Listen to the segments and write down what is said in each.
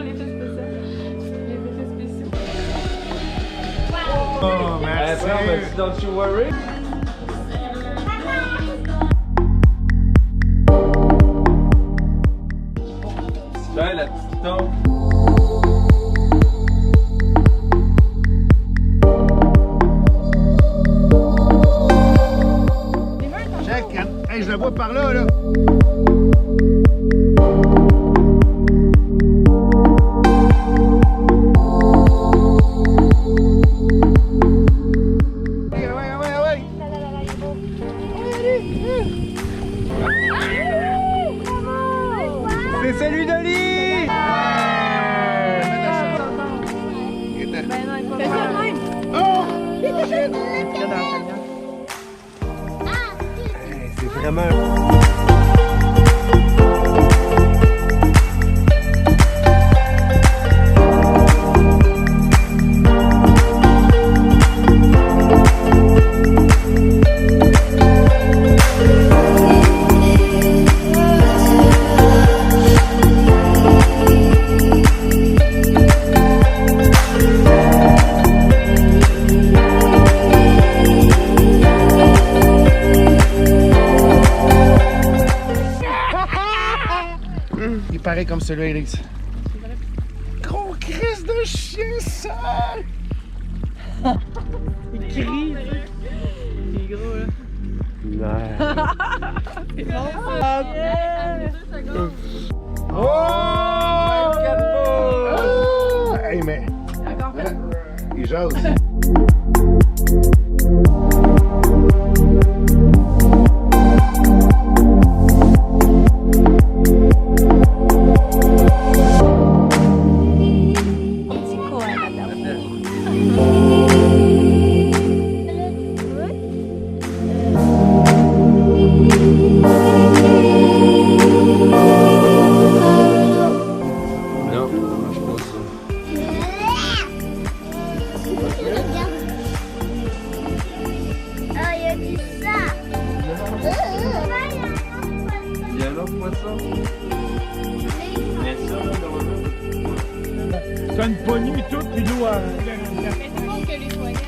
l'effet spécial. Les effets spéciaux. Oh, merci. Don't you worry. Là, la petite tombe. Check, hey, je le vois par là, là. C'est celui de Lee! Ben non, il faut faire le même. Oh! C'est vraiment... Il paraît comme celui-là, Elise. Gros crise de chien sale! Il crie. Il est gros, là. C'est bon, ça. Oh! Hey, mais... Encore fait. Il jase. Non, ça marche pas ça. Ah, il a dit ça. Il y a un autre poisson. Mais ça, là, normalement. T'as une poignée toute, puis l'eau à... Mais c'est bon que les foyers.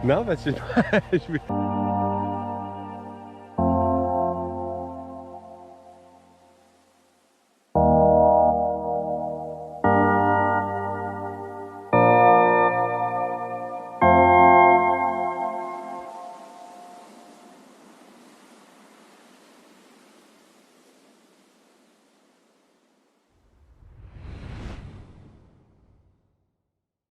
Non, parce que je vais...